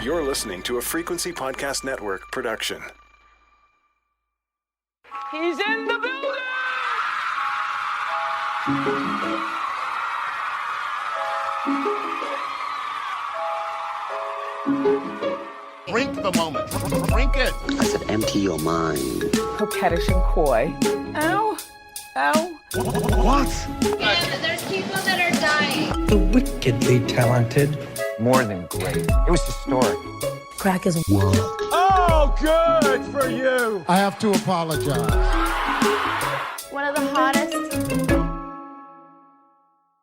You're listening to a Frequency Podcast Network production. He's in the building! Drink the moment. Drink it. I said empty your mind. Coquettish and coy. Ow. Ow. What? Yeah, there's people that are dying. The wickedly talented. More than great. It was historic. Crack is Whoa. Oh, good for you. I have to apologize. One of the hottest.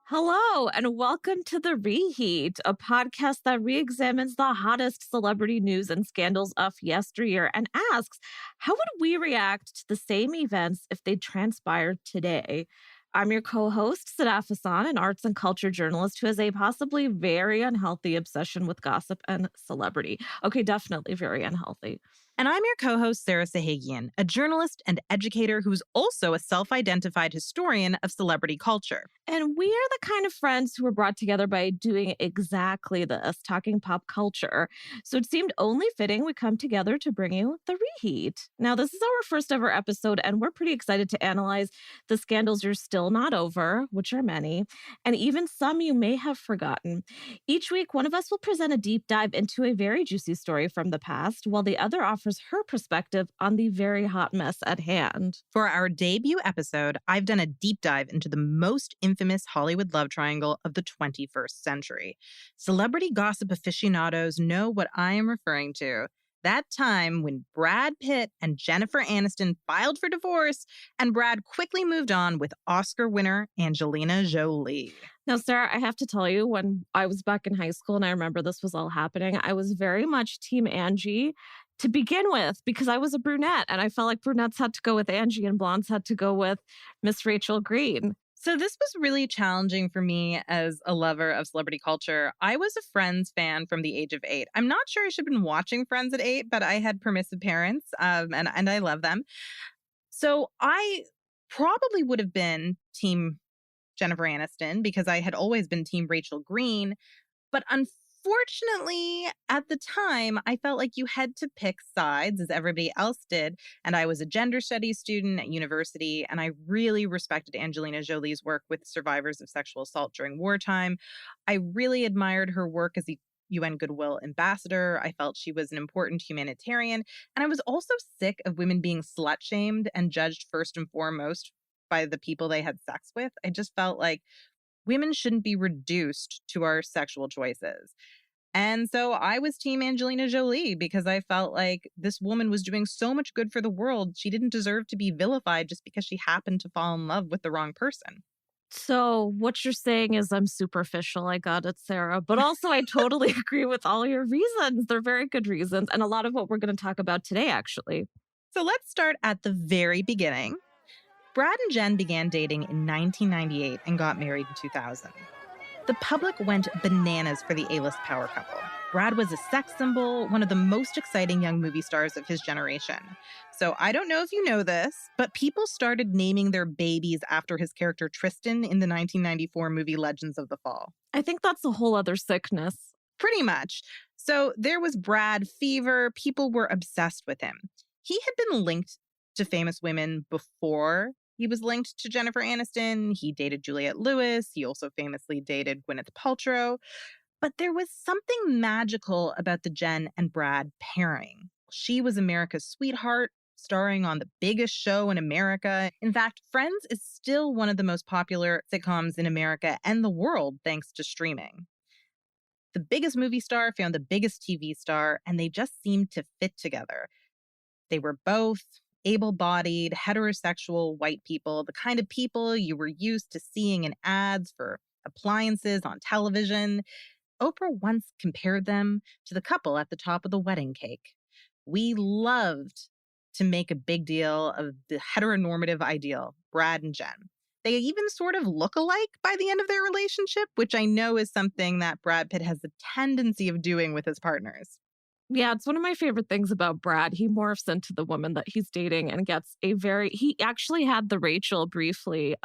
Hello, and welcome to the Reheat, a podcast that re-examines the hottest celebrity news and scandals of yesteryear and asks, how would we react to the same events if they transpired today? I'm your co-host, Sadaf and Sarah, an arts and culture journalist who has a possibly very unhealthy obsession with gossip and celebrity. Okay, definitely very unhealthy. And I'm your co-host, Sarah Sahagian, a journalist and educator who's also a self-identified historian of celebrity culture. And we are the kind of friends who were brought together by doing exactly this, talking pop culture. So it seemed only fitting we come together to bring you the Reheat. Now, this is our first ever episode, and we're pretty excited to analyze the scandals you're still not over, which are many, and even some you may have forgotten. Each week, one of us will present a deep dive into a very juicy story from the past, while the other offers her perspective on the very hot mess at hand. For our debut episode, I've done a deep dive into the most infamous Hollywood love triangle of the 21st century. Celebrity gossip aficionados know what I am referring to. That time when Brad Pitt and Jennifer Aniston filed for divorce, and Brad quickly moved on with Oscar winner Angelina Jolie. Now, Sarah, I have to tell you, when I was back in high school and I remember this was all happening, I was very much Team Angie to begin with, because I was a brunette and I felt like brunettes had to go with Angie and blondes had to go with Miss Rachel Green. So this was really challenging for me as a lover of celebrity culture. I was a Friends fan from the age of 8. I'm not sure I should have been watching Friends at 8, but I had permissive parents and I love them. So I probably would have been Team Jennifer Aniston because I had always been Team Rachel Green. But unfortunately, at the time, I felt like you had to pick sides as everybody else did. And I was a gender studies student at university, and I really respected Angelina Jolie's work with survivors of sexual assault during wartime. I really admired her work as a UN Goodwill ambassador. I felt she was an important humanitarian. And I was also sick of women being slut-shamed and judged first and foremost by the people they had sex with. I just felt like women shouldn't be reduced to our sexual choices. And so I was Team Angelina Jolie because I felt like this woman was doing so much good for the world. She didn't deserve to be vilified just because she happened to fall in love with the wrong person. So what you're saying is I'm superficial. I got it, Sarah. But also I totally agree with all your reasons. They're very good reasons. And a lot of what we're going to talk about today, actually. So let's start at the very beginning. Brad and Jen began dating in 1998 and got married in 2000. The public went bananas for the A-list power couple. Brad was a sex symbol, one of the most exciting young movie stars of his generation. So I don't know if you know this, but people started naming their babies after his character Tristan in the 1994 movie Legends of the Fall. I think that's a whole other sickness. Pretty much. So there was Brad fever. People were obsessed with him. He had been linked to famous women before he was linked to Jennifer Aniston. He dated Juliette Lewis. He also famously dated Gwyneth Paltrow. But there was something magical about the Jen and Brad pairing. She was America's sweetheart, starring on the biggest show in America. In fact, Friends is still one of the most popular sitcoms in America and the world thanks to streaming. The biggest movie star found the biggest TV star, and they just seemed to fit together. They were both able-bodied, heterosexual white people, the kind of people you were used to seeing in ads for appliances on television. Oprah once compared them to the couple at the top of the wedding cake. We loved to make a big deal of the heteronormative ideal, Brad and Jen. They even sort of look alike by the end of their relationship, which I know is something that Brad Pitt has a tendency of doing with his partners. Yeah, it's one of my favorite things about Brad. He morphs into the woman that he's dating and gets he actually had the Rachel briefly.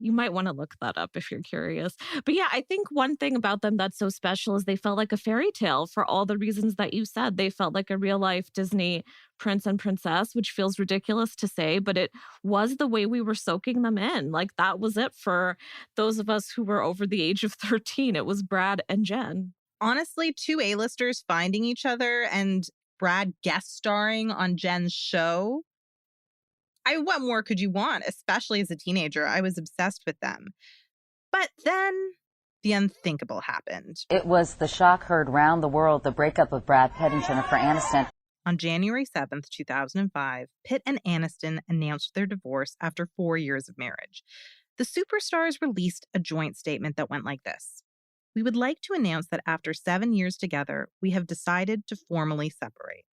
You might want to look that up if you're curious. But yeah, I think one thing about them that's so special is they felt like a fairy tale for all the reasons that you said. They felt like a real life Disney prince and princess, which feels ridiculous to say, but it was the way we were soaking them in. Like that was it for those of us who were over the age of 13. It was Brad and Jen. Honestly, two A-listers finding each other and Brad guest starring on Jen's show. What more could you want? Especially as a teenager, I was obsessed with them. But then the unthinkable happened. It was the shock heard round the world, the breakup of Brad Pitt and Jennifer Aniston. On January 7th, 2005, Pitt and Aniston announced their divorce after 4 years of marriage. The superstars released a joint statement that went like this. We would like to announce that after 7 years together, we have decided to formally separate.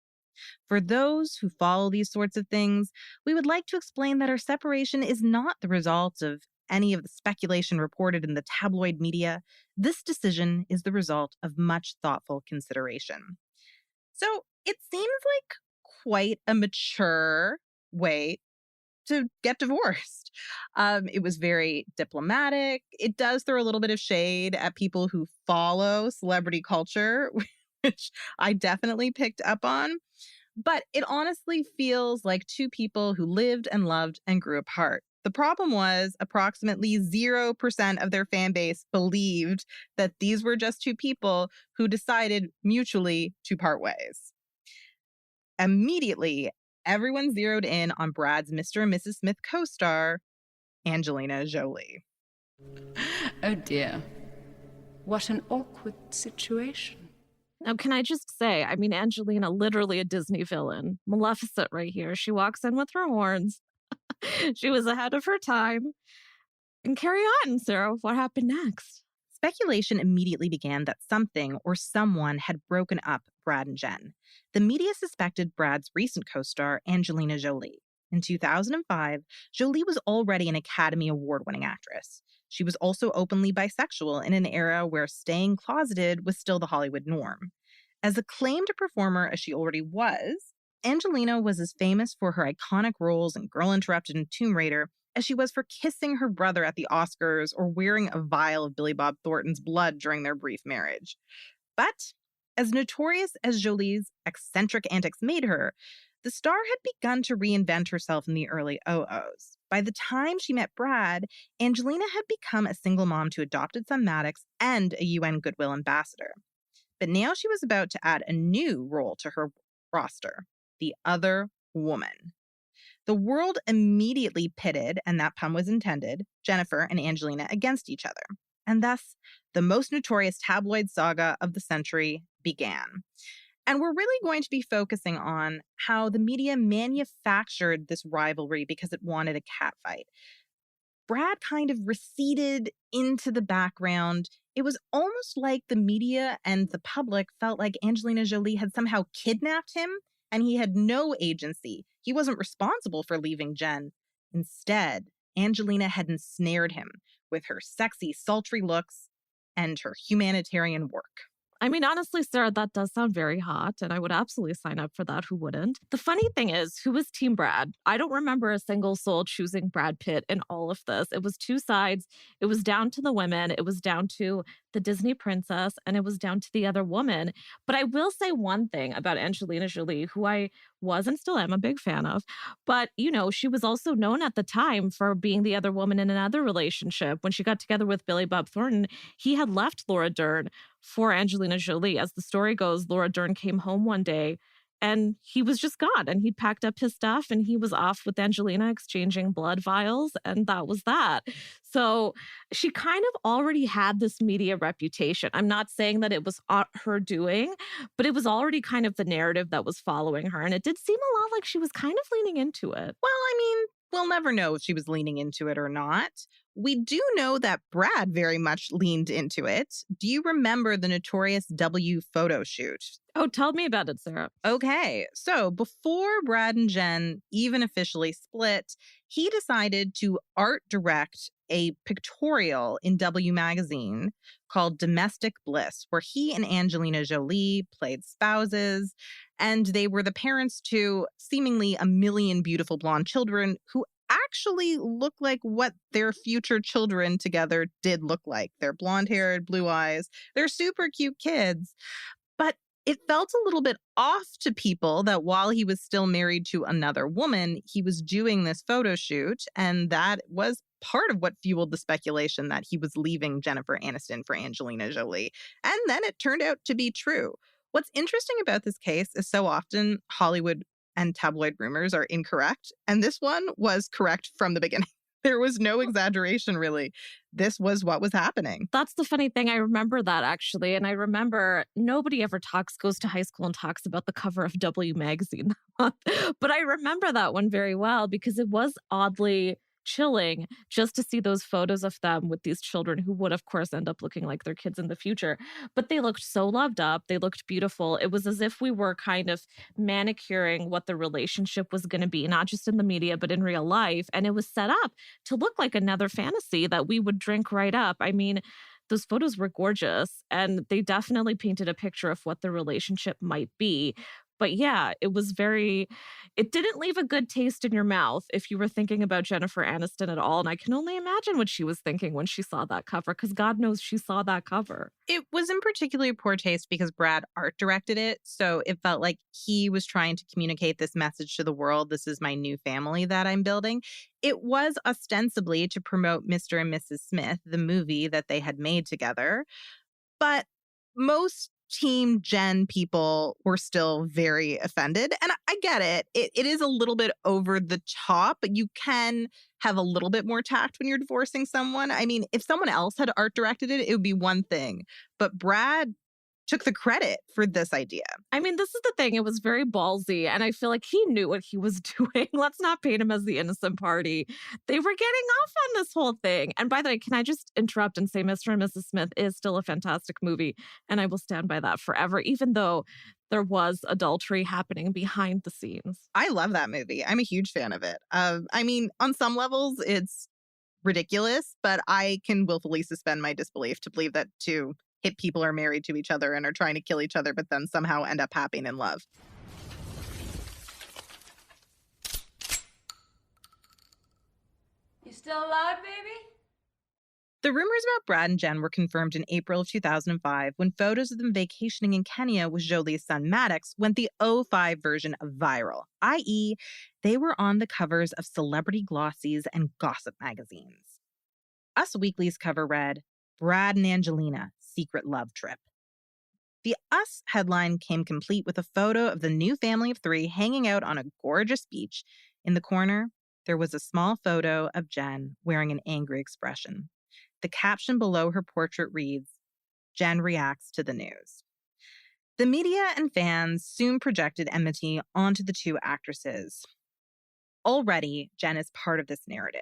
For those who follow these sorts of things, we would like to explain that our separation is not the result of any of the speculation reported in the tabloid media. This decision is the result of much thoughtful consideration. So it seems like quite a mature way to get divorced. It was very diplomatic. It does throw a little bit of shade at people who follow celebrity culture, which I definitely picked up on. But it honestly feels like two people who lived and loved and grew apart. The problem was approximately 0% of their fan base believed that these were just two people who decided mutually to part ways. Immediately, everyone zeroed in on Brad's Mr. and Mrs. Smith co-star, Angelina Jolie. Oh dear. What an awkward situation. Now, can I just say, I mean, Angelina, literally a Disney villain. Maleficent right here. She walks in with her horns. She was ahead of her time. And carry on, Sarah. What happened next? Speculation immediately began that something or someone had broken up Brad and Jen. The media suspected Brad's recent co-star, Angelina Jolie. In 2005, Jolie was already an Academy Award-winning actress. She was also openly bisexual in an era where staying closeted was still the Hollywood norm. As acclaimed a performer as she already was, Angelina was as famous for her iconic roles in Girl Interrupted and Tomb Raider as she was for kissing her brother at the Oscars or wearing a vial of Billy Bob Thornton's blood during their brief marriage. But as notorious as Jolie's eccentric antics made her, the star had begun to reinvent herself in the early 00s. By the time she met Brad, Angelina had become a single mom to adopted son Maddox and a UN Goodwill ambassador. But now she was about to add a new role to her roster, the other woman. The world immediately pitted, and that pun was intended, Jennifer and Angelina against each other. And thus, the most notorious tabloid saga of the century began. And we're really going to be focusing on how the media manufactured this rivalry because it wanted a catfight. Brad kind of receded into the background. It was almost like the media and the public felt like Angelina Jolie had somehow kidnapped him and he had no agency. He wasn't responsible for leaving Jen. Instead, Angelina had ensnared him with her sexy, sultry looks and her humanitarian work. I mean, honestly, Sarah, that does sound very hot, and I would absolutely sign up for that. Who wouldn't? The funny thing is, who was Team Brad? I don't remember a single soul choosing Brad Pitt in all of this. It was two sides. It was down to the women. It was down to the Disney princess, and it was down to the other woman. But I will say one thing about Angelina Jolie, who I was and still am a big fan of. But, you know, she was also known at the time for being the other woman in another relationship. When she got together with Billy Bob Thornton, he had left Laura Dern for Angelina Jolie. As the story goes, Laura Dern came home one day and he was just gone, and he packed up his stuff and he was off with Angelina exchanging blood vials, and that was that. So she kind of already had this media reputation. I'm not saying that it was her doing, but it was already kind of the narrative that was following her, and it did seem a lot like she was kind of leaning into it. Well, I mean, we'll never know if she was leaning into it or not. We do know that Brad very much leaned into it. Do you remember the notorious W photo shoot? Oh, tell me about it, Sarah. Okay, so before Brad and Jen even officially split, he decided to art direct a pictorial in W magazine called Domestic Bliss, where he and Angelina Jolie played spouses, and they were the parents to seemingly a million beautiful blonde children who actually look like what their future children together did look like. They're blonde-haired, blue eyes. They're super cute kids. But it felt a little bit off to people that while he was still married to another woman, he was doing this photo shoot. And that was part of what fueled the speculation that he was leaving Jennifer Aniston for Angelina Jolie. And then it turned out to be true. What's interesting about this case is so often Hollywood and tabloid rumors are incorrect. And this one was correct from the beginning. There was no exaggeration, really. This was what was happening. That's the funny thing. I remember that, actually. And I remember nobody ever goes to high school and talks about the cover of W magazine. But I remember that one very well because it was oddly chilling just to see those photos of them with these children who would, of course, end up looking like their kids in the future. But they looked so loved up. They looked beautiful. It was as if we were kind of manicuring what the relationship was going to be, not just in the media, but in real life. And it was set up to look like another fantasy that we would drink right up. I mean, those photos were gorgeous, and they definitely painted a picture of what the relationship might be. But yeah, it didn't leave a good taste in your mouth if you were thinking about Jennifer Aniston at all. And I can only imagine what she was thinking when she saw that cover, because God knows she saw that cover. It was in particularly poor taste because Brad art directed it. So it felt like he was trying to communicate this message to the world. This is my new family that I'm building. It was ostensibly to promote Mr. and Mrs. Smith, the movie that they had made together. But most Team Jen people were still very offended. And I get it. It is a little bit over the top, but you can have a little bit more tact when you're divorcing someone. I mean, if someone else had art directed it, it would be one thing. But Brad took the credit for this idea. I mean, this is the thing. It was very ballsy, and I feel like he knew what he was doing. Let's not paint him as the innocent party. They were getting off on this whole thing. And by the way, can I just interrupt and say Mr. and Mrs. Smith is still a fantastic movie, and I will stand by that forever, even though there was adultery happening behind the scenes. I love that movie. I'm a huge fan of it. I mean, on some levels, it's ridiculous, but I can willfully suspend my disbelief to believe that two hit people are married to each other and are trying to kill each other, but then somehow end up happy and in love. You still alive, baby? The rumors about Brad and Jen were confirmed in April of 2005 when photos of them vacationing in Kenya with Jolie's son Maddox went the 05 version of viral, i.e., they were on the covers of celebrity glossies and gossip magazines. Us Weekly's cover read, Brad and Angelina, secret love trip. The Us headline came complete with a photo of the new family of three hanging out on a gorgeous beach. In the corner, there was a small photo of Jen wearing an angry expression. The caption below her portrait reads, Jen reacts to the news. The media and fans soon projected enmity onto the two actresses. Already, Jen is part of this narrative.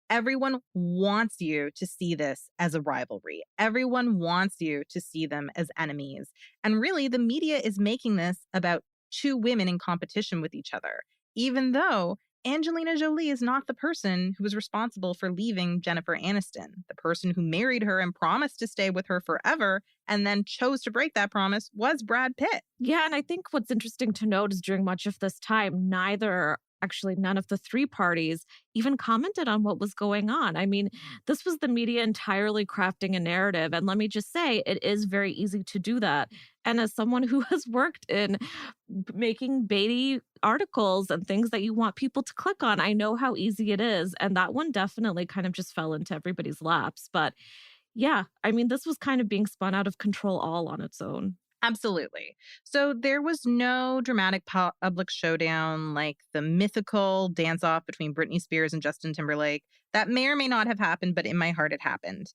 Everyone wants you to see this as a rivalry. Everyone wants you to see them as enemies. And really, the media is making this about two women in competition with each other, even though Angelina Jolie is not the person who was responsible for leaving Jennifer Aniston. The person who married her and promised to stay with her forever and then chose to break that promise was Brad Pitt. Yeah, and I think what's interesting to note is during much of this time, none of the three parties even commented on what was going on. I mean, this was the media entirely crafting a narrative. And let me just say, it is very easy to do that. And as someone who has worked in making baity articles and things that you want people to click on, I know how easy it is. And that one definitely kind of just fell into everybody's laps. But yeah, I mean, this was kind of being spun out of control all on its own. Absolutely. So there was no dramatic public showdown like the mythical dance-off between Britney Spears and Justin Timberlake. That may or may not have happened, but in my heart it happened.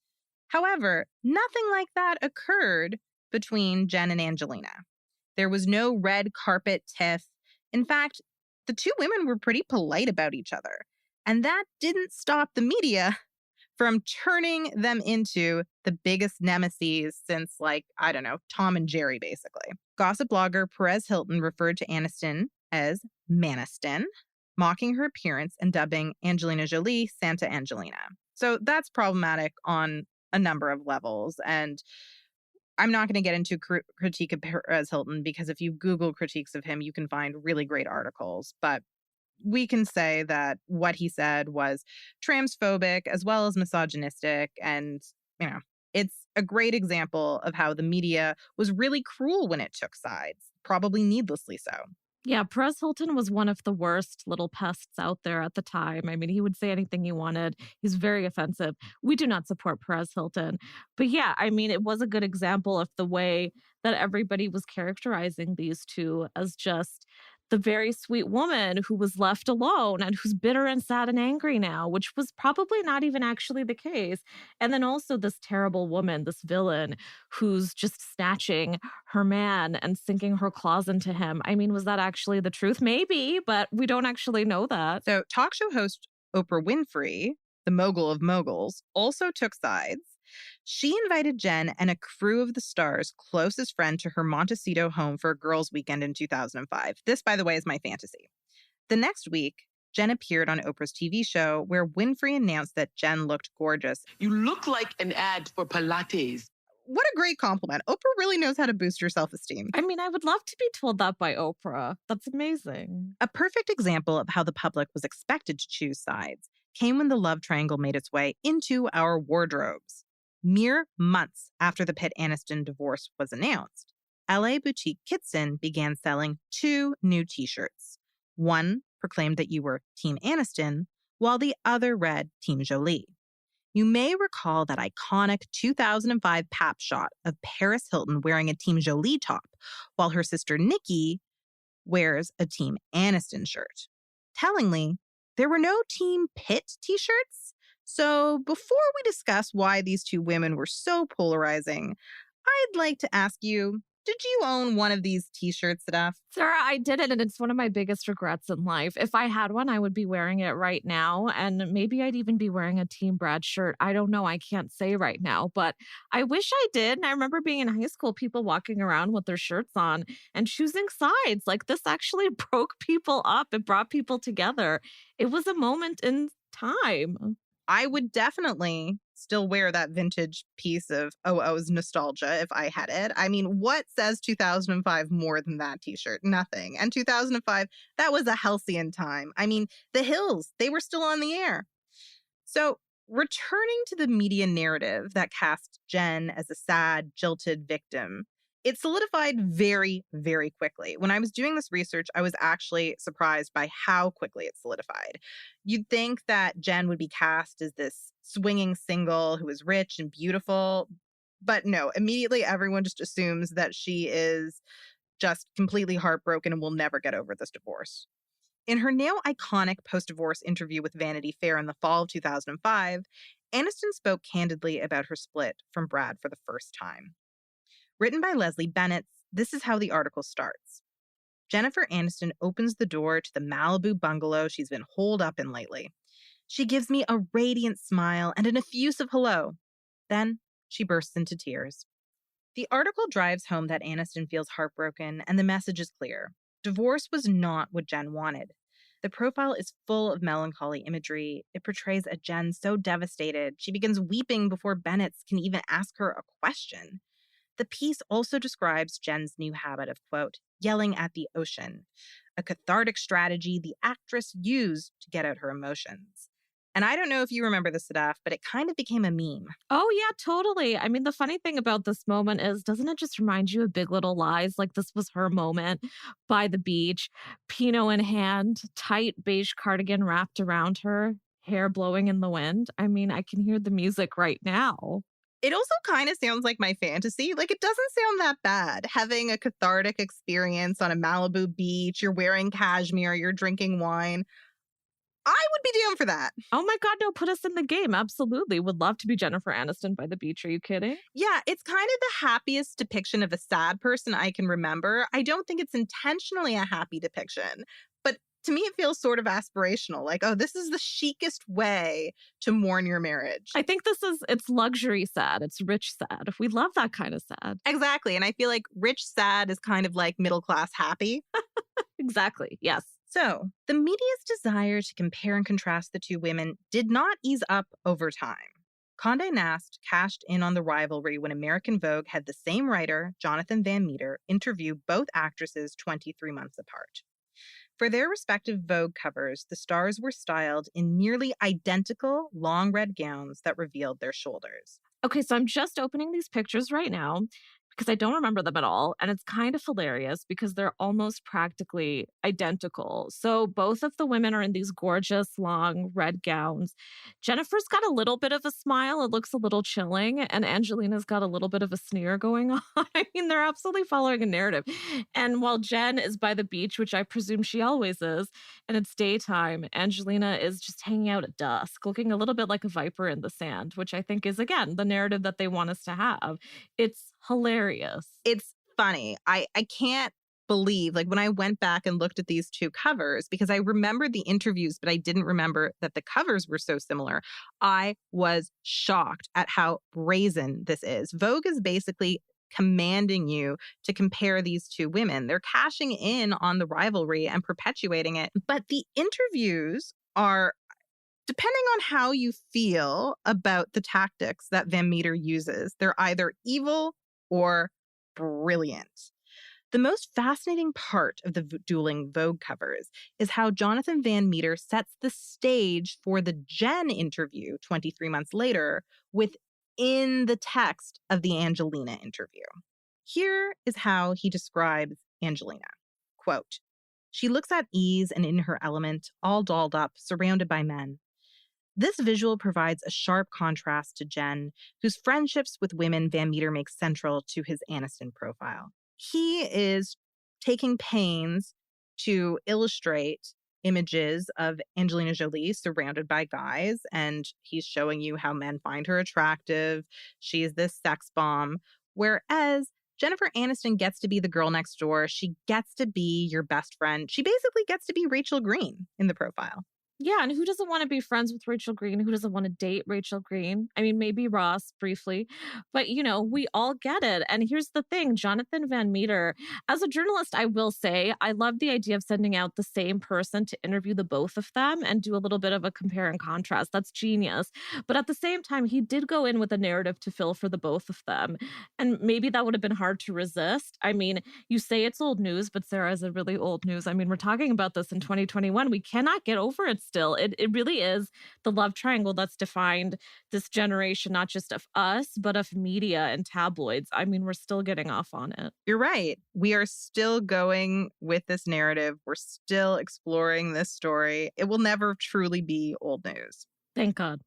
However, nothing like that occurred between Jen and Angelina. There was no red carpet tiff. In fact, the two women were pretty polite about each other. And that didn't stop the media from turning them into the biggest nemesis since, Tom and Jerry, basically. Gossip blogger Perez Hilton referred to Aniston as Maniston, mocking her appearance and dubbing Angelina Jolie Santa Angelina. So that's problematic on a number of levels. And I'm not going to get into critique of Perez Hilton because if you Google critiques of him, you can find really great articles. But we can say that what he said was transphobic as well as misogynistic. And, it's a great example of how the media was really cruel when it took sides, probably needlessly so. Yeah, Perez Hilton was one of the worst little pests out there at the time. I mean, he would say anything he wanted. He's very offensive. We do not support Perez Hilton. But yeah, I mean, it was a good example of the way that everybody was characterizing these two as just the very sweet woman who was left alone and who's bitter and sad and angry now, which was probably not even actually the case. And then also this terrible woman, this villain, who's just snatching her man and sinking her claws into him. I mean, was that actually the truth? Maybe, but we don't actually know that. So talk show host Oprah Winfrey, the mogul of moguls, also took sides. She invited Jen and a crew of the star's closest friend to her Montecito home for a girls' weekend in 2005. This, by the way, is my fantasy. The next week, Jen appeared on Oprah's TV show where Winfrey announced that Jen looked gorgeous. You look like an ad for Pilates. What a great compliment. Oprah really knows how to boost her self-esteem. I mean, I would love to be told that by Oprah. That's amazing. A perfect example of how the public was expected to choose sides came when the love triangle made its way into our wardrobes. Mere months after the Pitt Aniston divorce was announced, LA boutique Kitson began selling 2 new t-shirts. One proclaimed that you were Team Aniston, while the other read Team Jolie. You may recall that iconic 2005 pap shot of Paris Hilton wearing a Team Jolie top, while her sister Nikki wears a Team Aniston shirt. Tellingly, there were no Team Pitt t-shirts. So before we discuss why these two women were so polarizing, I'd like to ask you, did you own one of these t-shirts, Sadaf? Sarah, I didn't, and it's one of my biggest regrets in life. If I had one, I would be wearing it right now, and maybe I'd even be wearing a Team Brad shirt. I don't know. I can't say right now, but I wish I did. And I remember being in high school, people walking around with their shirts on and choosing sides. Like, this actually broke people up. It brought people together. It was a moment in time. I would definitely still wear that vintage piece of OO's nostalgia if I had it. I mean, what says 2005 more than that t-shirt? Nothing. And 2005, that was a halcyon time. I mean, the Hills, they were still on the air. So returning to the media narrative that cast Jen as a sad, jilted victim, it solidified very, very quickly. When I was doing this research, I was actually surprised by how quickly it solidified. You'd think that Jen would be cast as this swinging single who is rich and beautiful, but no, immediately everyone just assumes that she is just completely heartbroken and will never get over this divorce. In her now iconic post-divorce interview with Vanity Fair in the fall of 2005, Aniston spoke candidly about her split from Brad for the first time. Written by Leslie Bennett, this is how the article starts. Jennifer Aniston opens the door to the Malibu bungalow she's been holed up in lately. She gives me a radiant smile and an effusive hello. Then she bursts into tears. The article drives home that Aniston feels heartbroken, and the message is clear. Divorce was not what Jen wanted. The profile is full of melancholy imagery. It portrays a Jen so devastated, she begins weeping before Bennett can even ask her a question. The piece also describes Jen's new habit of, quote, yelling at the ocean, a cathartic strategy the actress used to get out her emotions. And I don't know if you remember this, Sadaf, but it kind of became a meme. Oh, yeah, totally. I mean, the funny thing about this moment is, doesn't it just remind you of Big Little Lies? Like, this was her moment by the beach, Pinot in hand, tight beige cardigan wrapped around her, hair blowing in the wind. I mean, I can hear the music right now. It also kind of sounds like my fantasy. Like, it doesn't sound that bad. Having a cathartic experience on a Malibu beach, you're wearing cashmere, you're drinking wine. I would be down for that. Oh my God, no, put us in the game. Absolutely. Would love to be Jennifer Aniston by the beach. Are you kidding? Yeah, it's kind of the happiest depiction of a sad person I can remember. I don't think it's intentionally a happy depiction, but to me, it feels sort of aspirational. Like, oh, this is the chicest way to mourn your marriage. I think it's luxury sad. It's rich sad. We love that kind of sad. Exactly. And I feel like rich sad is kind of like middle class happy. Exactly. Yes. So the media's desire to compare and contrast the two women did not ease up over time. Condé Nast cashed in on the rivalry when American Vogue had the same writer, Jonathan Van Meter, interview both actresses 23 months apart. For their respective Vogue covers, the stars were styled in nearly identical long red gowns that revealed their shoulders. Okay, so I'm just opening these pictures right now because I don't remember them at all. And it's kind of hilarious because they're almost practically identical. So both of the women are in these gorgeous long red gowns. Jennifer's got a little bit of a smile. It looks a little chilling. And Angelina's got a little bit of a sneer going on. I mean, they're absolutely following a narrative. And while Jen is by the beach, which I presume she always is, and it's daytime, Angelina is just hanging out at dusk, looking a little bit like a viper in the sand, which I think is, again, the narrative that they want us to have. It's hilarious. It's funny. I can't believe, like, when I went back and looked at these two covers, because I remembered the interviews, but I didn't remember that the covers were so similar. I was shocked at how brazen this is. Vogue is basically commanding you to compare these two women. They're cashing in on the rivalry and perpetuating it. But the interviews are, depending on how you feel about the tactics that Van Meter uses, they're either evil or brilliant. The most fascinating part of the dueling Vogue covers is how Jonathan Van Meter sets the stage for the Jen interview 23 months later within the text of the Angelina interview. Here is how he describes Angelina. Quote, "She looks at ease and in her element, all dolled up, surrounded by men. This visual provides a sharp contrast to Jen, whose friendships with women Van Meter makes central to his Aniston profile." He is taking pains to illustrate images of Angelina Jolie surrounded by guys, and he's showing you how men find her attractive. She is this sex bomb. Whereas Jennifer Aniston gets to be the girl next door. She gets to be your best friend. She basically gets to be Rachel Green in the profile. Yeah, and who doesn't want to be friends with Rachel Green? Who doesn't want to date Rachel Green? I mean, maybe Ross briefly, but we all get it. And here's the thing, Jonathan Van Meter, as a journalist, I will say, I love the idea of sending out the same person to interview the both of them and do a little bit of a compare and contrast. That's genius. But at the same time, he did go in with a narrative to fill for the both of them. And maybe that would have been hard to resist. I mean, you say it's old news, but Sarah, is it really old news? I mean, we're talking about this in 2021. We cannot get over it still. It really is the love triangle that's defined this generation, not just of us, but of media and tabloids. I mean, we're still getting off on it. You're right. We are still going with this narrative. We're still exploring this story. It will never truly be old news. Thank God.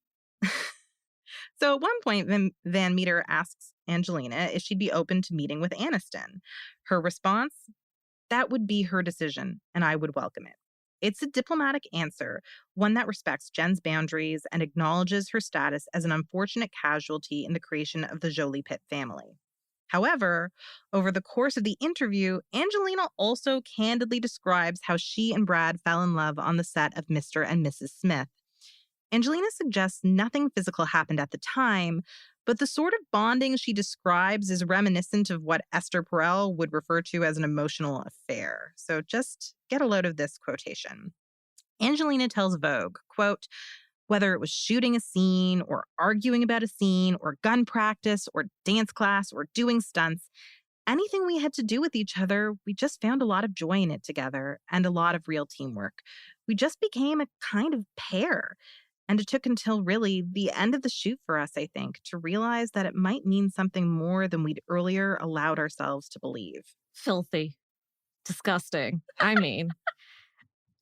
So at one point, Van Meter asks Angelina if she'd be open to meeting with Aniston. Her response, "That would be her decision, and I would welcome it." It's a diplomatic answer, one that respects Jen's boundaries and acknowledges her status as an unfortunate casualty in the creation of the Jolie Pitt family. However, over the course of the interview, Angelina also candidly describes how she and Brad fell in love on the set of Mr. and Mrs. Smith. Angelina suggests nothing physical happened at the time, but the sort of bonding she describes is reminiscent of what Esther Perel would refer to as an emotional affair. So just get a load of this quotation. Angelina tells Vogue, quote, "Whether it was shooting a scene or arguing about a scene or gun practice or dance class or doing stunts, anything we had to do with each other, we just found a lot of joy in it together and a lot of real teamwork. We just became a kind of pair. And it took until really the end of the shoot for us, I think, to realize that it might mean something more than we'd earlier allowed ourselves to believe." Filthy. Disgusting. I mean,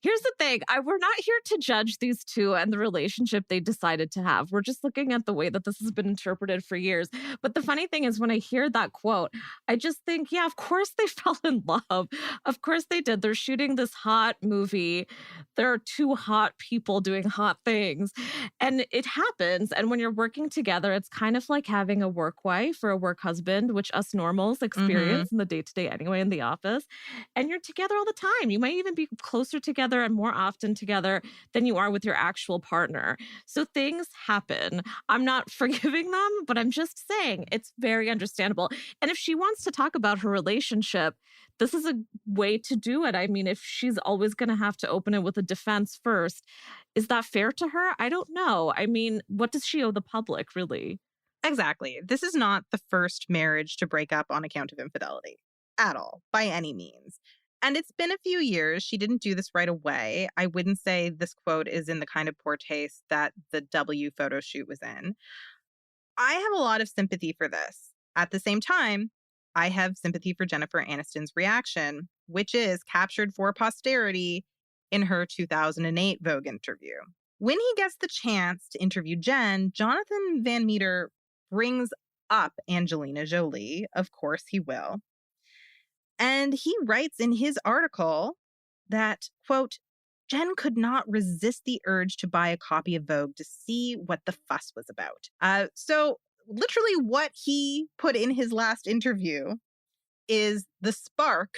here's the thing. We're not here to judge these two and the relationship they decided to have. We're just looking at the way that this has been interpreted for years. But the funny thing is, when I hear that quote, I just think, yeah, of course they fell in love. Of course they did. They're shooting this hot movie. There are two hot people doing hot things. And it happens. And when you're working together, it's kind of like having a work wife or a work husband, which us normals experience in the day-to-day anyway in the office. And you're together all the time. You might even be closer together and more often together than you are with your actual partner. So things happen. I'm not forgiving them, but I'm just saying it's very understandable. And if she wants to talk about her relationship, this is a way to do it. I mean, if she's always going to have to open it with a defense first, is that fair to her? I don't know. I mean, what does she owe the public, really? Exactly. This is not the first marriage to break up on account of infidelity at all, by any means. And it's been a few years. She didn't do this right away. I wouldn't say this quote is in the kind of poor taste that the W photo shoot was in. I have a lot of sympathy for this. At the same time, I have sympathy for Jennifer Aniston's reaction, which is captured for posterity in her 2008 Vogue interview. When he gets the chance to interview Jen, Jonathan Van Meter brings up Angelina Jolie. Of course he will. And he writes in his article that, quote, Jen could not resist the urge to buy a copy of Vogue to see what the fuss was about. So literally what he put in his last interview is the spark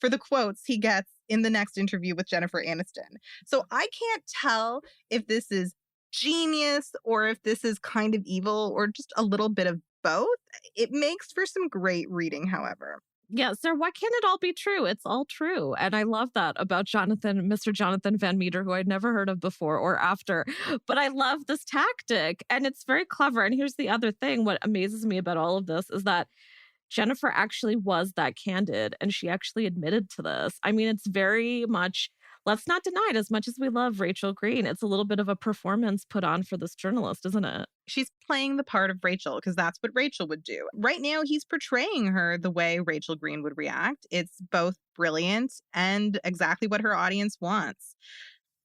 for the quotes he gets in the next interview with Jennifer Aniston. So I can't tell if this is genius or if this is kind of evil or just a little bit of both. It makes for some great reading, however. Yeah, sir, why can't it all be true? It's all true. And I love that about Mr. Jonathan Van Meter, who I'd never heard of before or after. But I love this tactic and it's very clever. And here's the other thing. What amazes me about all of this is that Jennifer actually was that candid and she actually admitted to this. I mean, it's very much, let's not deny it, as much as we love Rachel Green, it's a little bit of a performance put on for this journalist, isn't it? She's playing the part of Rachel because that's what Rachel would do. Right now, he's portraying her the way Rachel Green would react. It's both brilliant and exactly what her audience wants.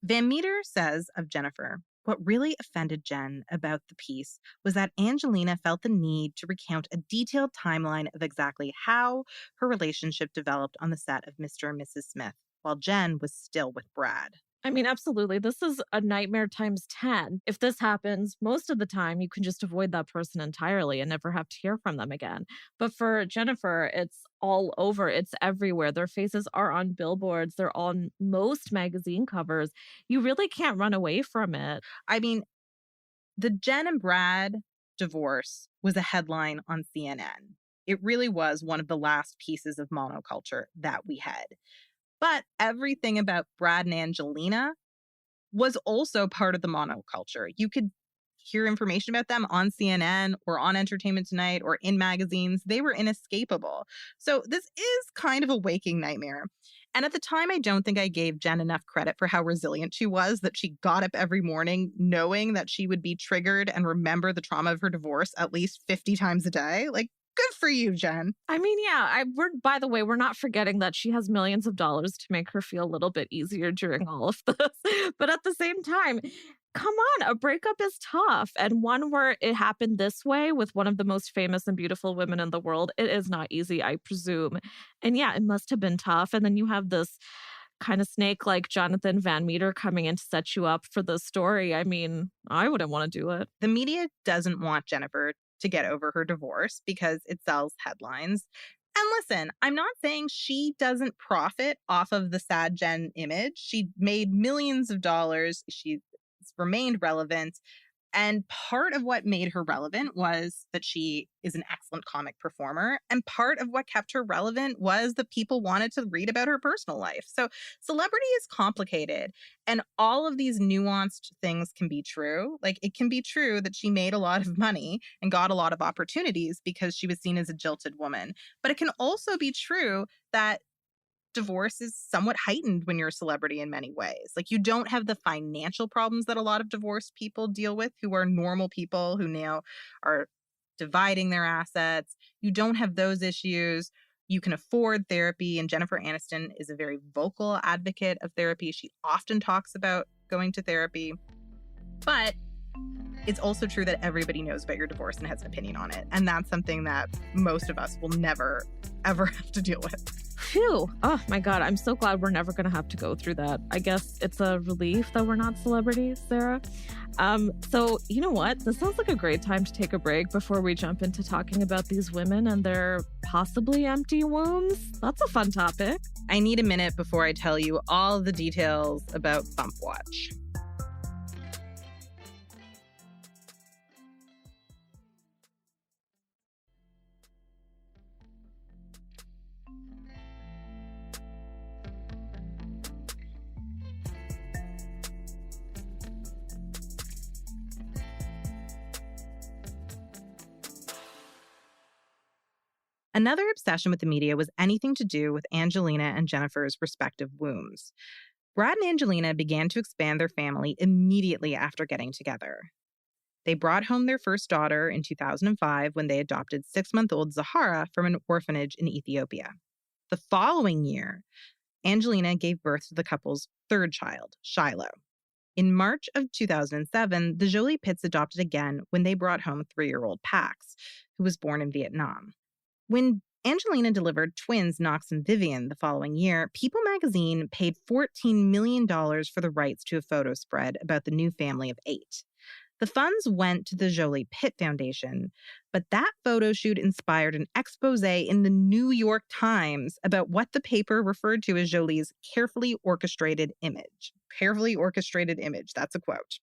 Van Meter says of Jennifer, what really offended Jen about the piece was that Angelina felt the need to recount a detailed timeline of exactly how her relationship developed on the set of Mr. and Mrs. Smith, while Jen was still with Brad. I mean, absolutely. This is a nightmare times 10. If this happens, most of the time, you can just avoid that person entirely and never have to hear from them again. But for Jennifer, it's all over. It's everywhere. Their faces are on billboards. They're on most magazine covers. You really can't run away from it. I mean, the Jen and Brad divorce was a headline on CNN. It really was one of the last pieces of monoculture that we had. But everything about Brad and Angelina was also part of the monoculture. You could hear information about them on CNN or on Entertainment Tonight or in magazines. They were inescapable. So this is kind of a waking nightmare. And at the time, I don't think I gave Jen enough credit for how resilient she was, that she got up every morning knowing that she would be triggered and remember the trauma of her divorce at least 50 times a day. Like, good for you, Jen. I mean, yeah, by the way, we're not forgetting that she has millions of dollars to make her feel a little bit easier during all of this. But at the same time, come on, a breakup is tough. And one where it happened this way with one of the most famous and beautiful women in the world, it is not easy, I presume. And yeah, it must have been tough. And then you have this kind of snake like Jonathan Van Meter coming in to set you up for the story. I mean, I wouldn't want to do it. The media doesn't want Jennifer to get over her divorce because it sells headlines. And listen, I'm not saying she doesn't profit off of the sad Jen image. She made millions of dollars. She's remained relevant. And part of what made her relevant was that she is an excellent comic performer. And part of what kept her relevant was that people wanted to read about her personal life. So celebrity is complicated. And all of these nuanced things can be true. Like, it can be true that she made a lot of money and got a lot of opportunities because she was seen as a jilted woman. But it can also be true that divorce is somewhat heightened when you're a celebrity in many ways. Like, you don't have the financial problems that a lot of divorced people deal with who are normal people who now are dividing their assets. You don't have those issues. You can afford therapy. And Jennifer Aniston is a very vocal advocate of therapy. She often talks about going to therapy. But it's also true that everybody knows about your divorce and has an opinion on it. And that's something that most of us will never, ever have to deal with. Phew. Oh my God. I'm so glad we're never going to have to go through that. I guess it's a relief that we're not celebrities, Sarah. So you know what? This sounds like a great time to take a break before we jump into talking about these women and their possibly empty wombs. That's a fun topic. I need a minute before I tell you all the details about Bump Watch. Another obsession with the media was anything to do with Angelina and Jennifer's respective wombs. Brad and Angelina began to expand their family immediately after getting together. They brought home their first daughter in 2005 when they adopted 6-month-old Zahara from an orphanage in Ethiopia. The following year, Angelina gave birth to the couple's third child, Shiloh. In March of 2007, the Jolie Pitts adopted again when they brought home 3-year-old Pax, who was born in Vietnam. When Angelina delivered twins Knox and Vivian the following year, People magazine paid $14 million for the rights to a photo spread about the new family of 8. The funds went to the Jolie Pitt Foundation, but that photo shoot inspired an expose in the New York Times about what the paper referred to as Jolie's carefully orchestrated image. Carefully orchestrated image, that's a quote.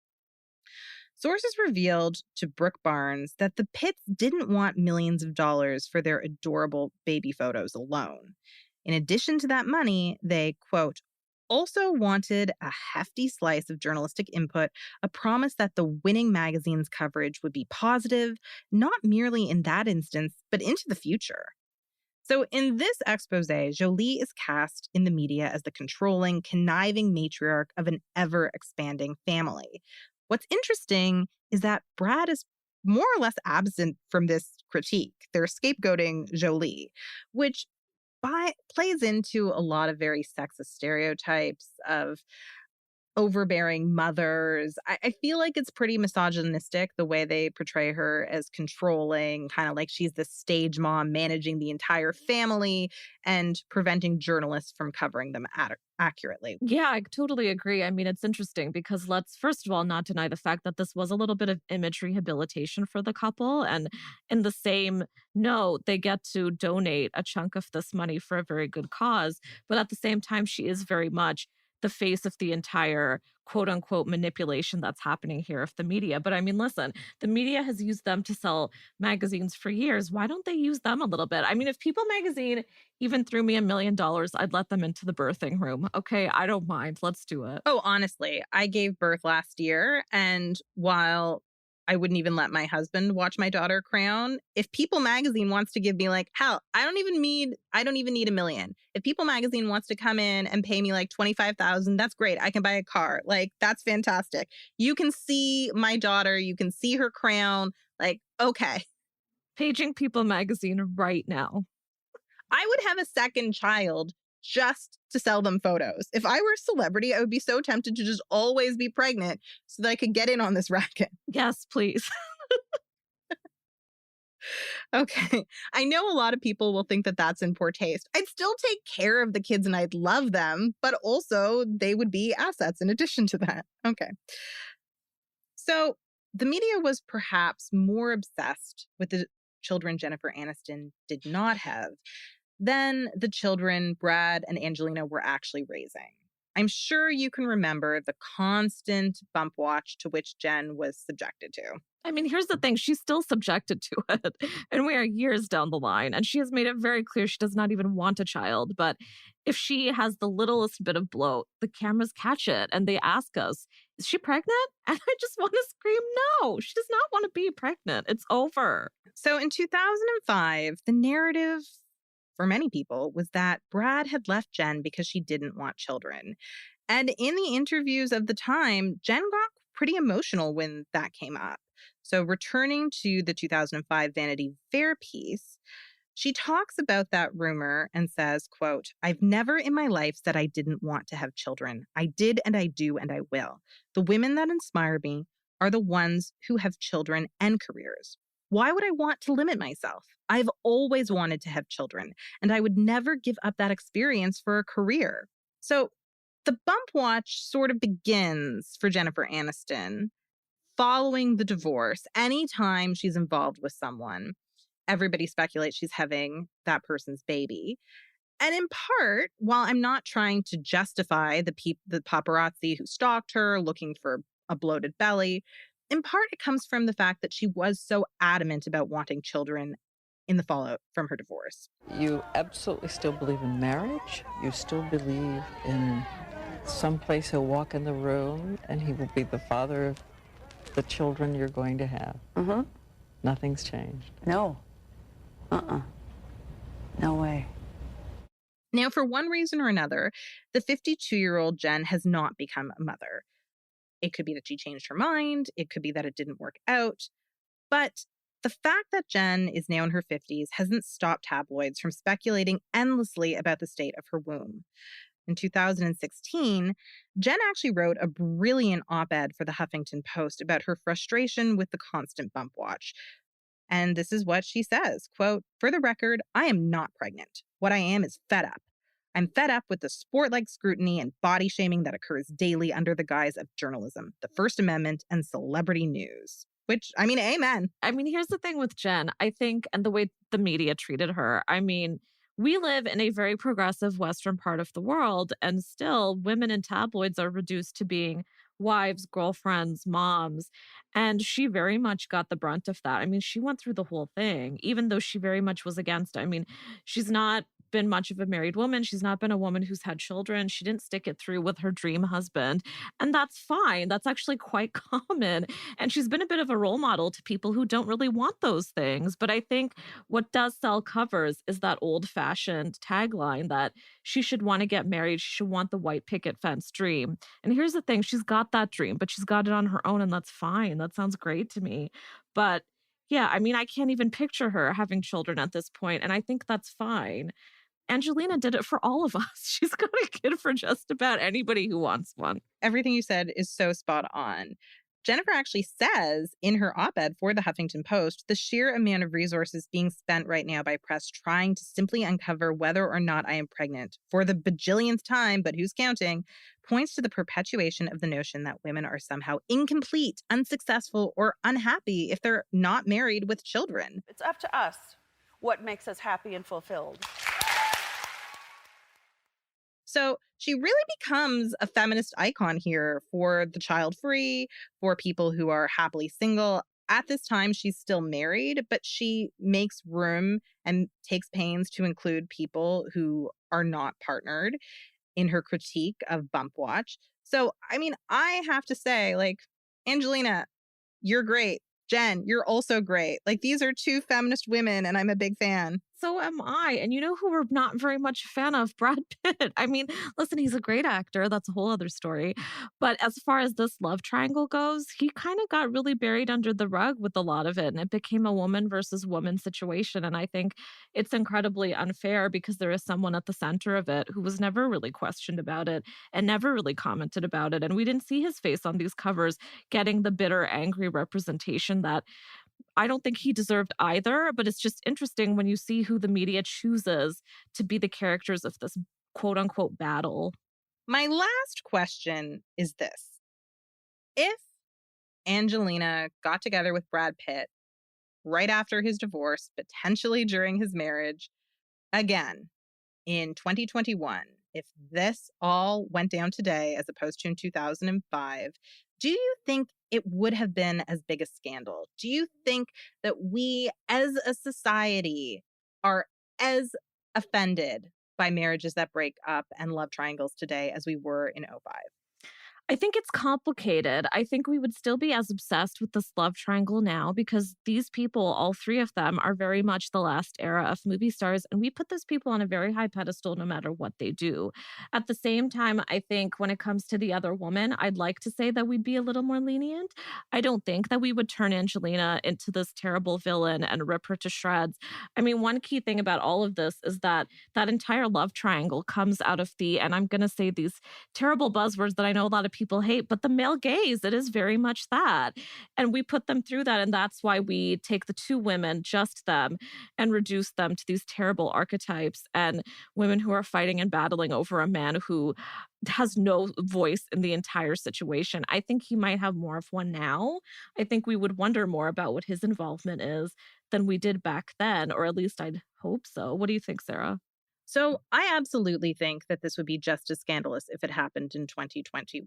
Sources revealed to Brooke Barnes that the Pitts didn't want millions of dollars for their adorable baby photos alone. In addition to that money, they, quote, also wanted a hefty slice of journalistic input, a promise that the winning magazine's coverage would be positive, not merely in that instance, but into the future. So in this expose, Jolie is cast in the media as the controlling, conniving matriarch of an ever-expanding family. What's interesting is that Brad is more or less absent from this critique. They're scapegoating Jolie, which plays into a lot of very sexist stereotypes of overbearing mothers. I feel like it's pretty misogynistic the way they portray her as controlling, kind of like she's the stage mom managing the entire family and preventing journalists from covering them accurately. Yeah, I totally agree. I mean, it's interesting because let's first of all not deny the fact that this was a little bit of image rehabilitation for the couple. And in the same note, they get to donate a chunk of this money for a very good cause. But at the same time, she is very much the face of the entire quote unquote manipulation that's happening here of the media. But I mean, listen, the media has used them to sell magazines for years. Why don't they use them a little bit? I mean, if People magazine even threw me $1 million, I'd let them into the birthing room. Okay, I don't mind. Let's do it. Oh, honestly, I gave birth last year. And while I wouldn't even let my husband watch my daughter crown, if People magazine wants to give me like, hell, I don't even need $1 million. If People magazine wants to come in and pay me like $25,000, that's great. I can buy a car. Like, that's fantastic. You can see my daughter. You can see her crown. Like, okay. Paging People magazine right now. I would have a second child just to sell them photos. If I were a celebrity, I would be so tempted to just always be pregnant so that I could get in on this racket. Yes, please. Okay. I know a lot of people will think that that's in poor taste. I'd still take care of the kids and I'd love them, but also they would be assets in addition to that. Okay. So the media was perhaps more obsessed with the children Jennifer Aniston did not have than the children Brad and Angelina were actually raising. I'm sure you can remember the constant bump watch to which Jen was subjected to. I mean, here's the thing. She's still subjected to it. And we are years down the line. And she has made it very clear she does not even want a child. But if she has the littlest bit of bloat, the cameras catch it. And they ask us, is she pregnant? And I just want to scream, no, she does not want to be pregnant. It's over. So in 2005, the narrative for many people was that Brad had left Jen because she didn't want children. And in the interviews of the time, Jen got pretty emotional when that came up. So returning to the 2005 Vanity Fair piece, she talks about that rumor and says, quote, I've never in my life said I didn't want to have children. I did and I do and I will. The women that inspire me are the ones who have children and careers. Why would I want to limit myself? I've always wanted to have children, and I would never give up that experience for a career. So the bump watch sort of begins for Jennifer Aniston following the divorce. Anytime she's involved with someone, everybody speculates she's having that person's baby. And in part, while I'm not trying to justify the paparazzi who stalked her looking for a bloated belly, in part, it comes from the fact that she was so adamant about wanting children in the fallout from her divorce. You absolutely still believe in marriage? You still believe in someplace he'll walk in the room and he will be the father of the children you're going to have? Mm-hmm. Nothing's changed? No. No way. Now, for one reason or another, the 52-year-old Jen has not become a mother. It could be that she changed her mind. It could be that it didn't work out. But the fact that Jen is now in her 50s hasn't stopped tabloids from speculating endlessly about the state of her womb. In 2016, Jen actually wrote a brilliant op-ed for the Huffington Post about her frustration with the constant bump watch. And this is what she says, quote, "For the record, I am not pregnant. What I am is fed up. I'm fed up with the sport-like scrutiny and body shaming that occurs daily under the guise of journalism, the First Amendment, and celebrity news." Which, I mean, amen. I mean, here's the thing with Jen, I think, and the way the media treated her. I mean, we live in a very progressive Western part of the world, and still women in tabloids are reduced to being wives, girlfriends, moms. And she very much got the brunt of that. I mean, she went through the whole thing, even though she very much was against it. I mean, she's not been much of a married woman. She's not been a woman who's had children. She didn't stick it through with her dream husband. And that's fine. That's actually quite common. And she's been a bit of a role model to people who don't really want those things. But I think what does sell covers is that old fashioned tagline that she should want to get married. She should want the white picket fence dream. And here's the thing, she's got that dream, but she's got it on her own. And that's fine. That sounds great to me. But yeah, I mean, I can't even picture her having children at this point, and I think that's fine. Angelina did it for all of us. She's got a kid for just about anybody who wants one. Everything you said is so spot on. Jennifer actually says in her op-ed for the Huffington Post, the sheer amount of resources being spent right now by press trying to simply uncover whether or not I am pregnant for the bajillionth time, but who's counting, points to the perpetuation of the notion that women are somehow incomplete, unsuccessful, or unhappy if they're not married with children. It's up to us what makes us happy and fulfilled. So she really becomes a feminist icon here for the child-free, for people who are happily single. At this time, she's still married, but she makes room and takes pains to include people who are not partnered in her critique of bump watch. So, I mean, I have to say, like, Angelina, you're great. Jen, you're also great. Like, these are two feminist women, and I'm a big fan. So am I. And you know who we're not very much a fan of? Brad Pitt. I mean, listen, he's a great actor. That's a whole other story. But as far as this love triangle goes, he kind of got really buried under the rug with a lot of it. And it became a woman versus woman situation. And I think it's incredibly unfair because there is someone at the center of it who was never really questioned about it and never really commented about it. And we didn't see his face on these covers getting the bitter, angry representation that I don't think he deserved either, but it's just interesting when you see who the media chooses to be the characters of this quote unquote battle. My last question is this. If Angelina got together with Brad Pitt right after his divorce, potentially during his marriage, again, in 2021, if this all went down today as opposed to in 2005, do you think it would have been as big a scandal? Do you think that we as a society are as offended by marriages that break up and love triangles today as we were in 2005? I think it's complicated. I think we would still be as obsessed with this love triangle now because these people, all three of them, are very much the last era of movie stars. And we put those people on a very high pedestal no matter what they do. At the same time, I think when it comes to the other woman, I'd like to say that we'd be a little more lenient. I don't think that we would turn Angelina into this terrible villain and rip her to shreds. I mean, one key thing about all of this is that that entire love triangle comes out of the, and I'm going to say these terrible buzzwords that I know a lot of people hate, but the male gaze, it is very much that. And we put them through that. And that's why we take the two women, just them, and reduce them to these terrible archetypes and women who are fighting and battling over a man who has no voice in the entire situation. I think he might have more of one now. I think we would wonder more about what his involvement is than we did back then, or at least I'd hope so. What do you think, Sarah? So I absolutely think that this would be just as scandalous if it happened in 2021.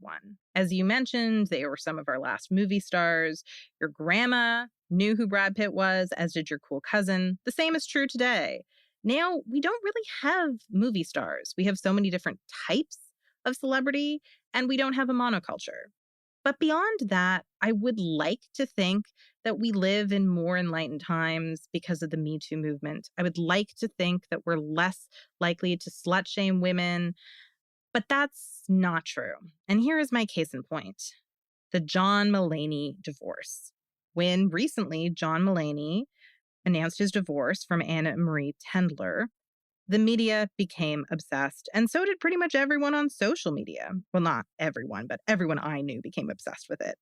As you mentioned, they were some of our last movie stars. Your grandma knew who Brad Pitt was, as did your cool cousin. The same is true today. Now, we don't really have movie stars. We have so many different types of celebrity, and we don't have a monoculture. But beyond that, I would like to think that we live in more enlightened times because of the Me Too movement. I would like to think that we're less likely to slut shame women, but that's not true. And here is my case in point. The John Mulaney divorce. When recently John Mulaney announced his divorce from Anna Marie Tendler, the media became obsessed, and so did pretty much everyone on social media. Well, not everyone, but everyone I knew became obsessed with it.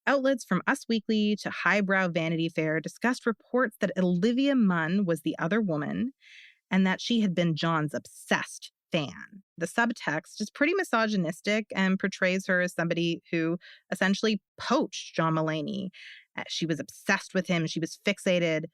Outlets from Us Weekly to highbrow Vanity Fair discussed reports that Olivia Munn was the other woman and that she had been John's obsessed fan. The subtext is pretty misogynistic and portrays her as somebody who essentially poached John Mulaney. She was obsessed with him. She was fixated.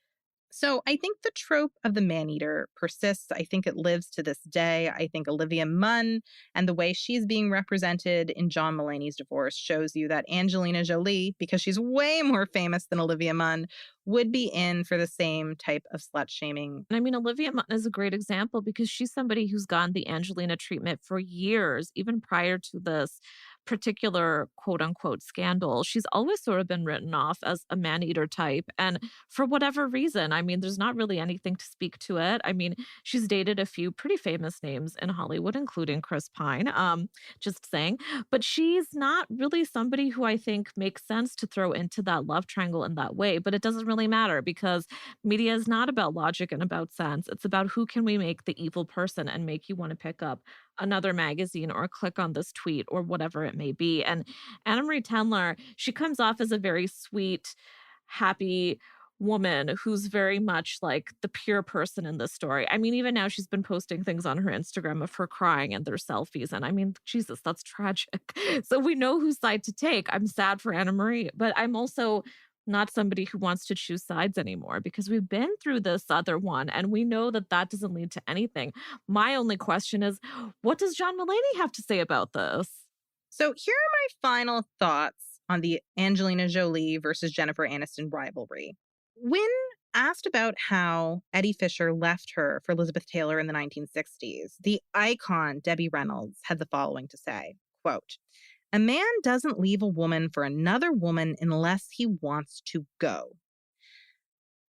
So I think the trope of the man-eater persists. I think it lives to this day. I think Olivia Munn and the way she's being represented in John Mulaney's divorce shows you that Angelina Jolie, because she's way more famous than Olivia Munn, would be in for the same type of slut-shaming. I mean, Olivia Munn is a great example because she's somebody who's gotten the Angelina treatment for years, even prior to this particular quote-unquote scandal. She's always sort of been written off as a man-eater type. And for whatever reason, I mean, there's not really anything to speak to it. I mean, she's dated a few pretty famous names in Hollywood, including Chris Pine, just saying. But she's not really somebody who I think makes sense to throw into that love triangle in that way. But it doesn't really matter because media is not about logic and about sense. It's about who can we make the evil person and make you want to pick up another magazine or click on this tweet or whatever it may be. And Anna Marie Tendler, she comes off as a very sweet, happy woman who's very much like the pure person in this story. I mean, even now she's been posting things on her Instagram of her crying and their selfies. And I mean, Jesus, that's tragic. So we know whose side to take. I'm sad for Anna Marie, but I'm also not somebody who wants to choose sides anymore because we've been through this other one and we know that that doesn't lead to anything. My only question is, what does John Mulaney have to say about this? So here are my final thoughts on the Angelina Jolie versus Jennifer Aniston rivalry. When asked about how Eddie Fisher left her for Elizabeth Taylor in the 1960s, the icon Debbie Reynolds had the following to say, quote, "A man doesn't leave a woman for another woman unless he wants to go."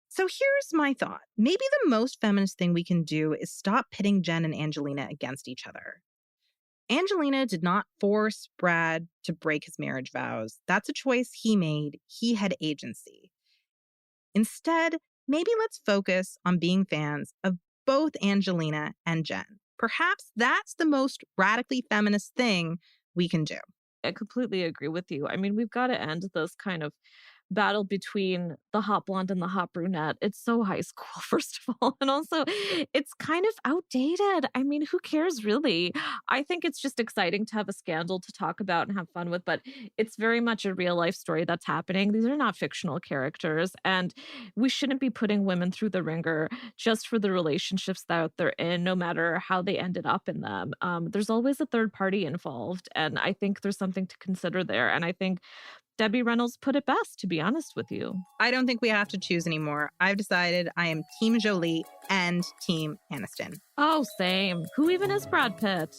So here's my thought. Maybe the most feminist thing we can do is stop pitting Jen and Angelina against each other. Angelina did not force Brad to break his marriage vows. That's a choice he made. He had agency. Instead, maybe let's focus on being fans of both Angelina and Jen. Perhaps that's the most radically feminist thing we can do. I completely agree with you. I mean, we've got to end this kind of battle between the hot blonde and the hot brunette. It's so high school, first of all. And also, it's kind of outdated. I mean, who cares really? I think it's just exciting to have a scandal to talk about and have fun with, but it's very much a real life story that's happening. These are not fictional characters. And we shouldn't be putting women through the ringer just for the relationships that they're in, no matter how they ended up in them. There's always a third party involved. And I think there's something to consider there. And I think Debbie Reynolds put it best, to be honest with you. I don't think we have to choose anymore. I've decided I am Team Jolie and Team Aniston. Oh, same. Who even is Brad Pitt?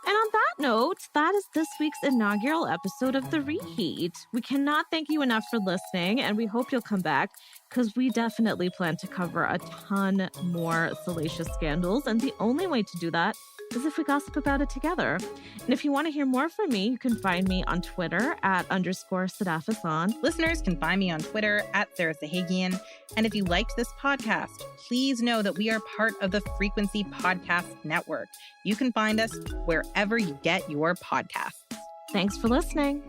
And on that note, that is this week's inaugural episode of The Reheat. We cannot thank you enough for listening, and we hope you'll come back because we definitely plan to cover a ton more salacious scandals, and the only way to do that is if we gossip about it together. And if you want to hear more from me, you can find me on Twitter @_Sadaf. Listeners can find me on Twitter @SarahSahagian. And if you liked this podcast, please know that we are part of the Frequency Podcast Network. You can find us wherever you get your podcasts. Thanks for listening.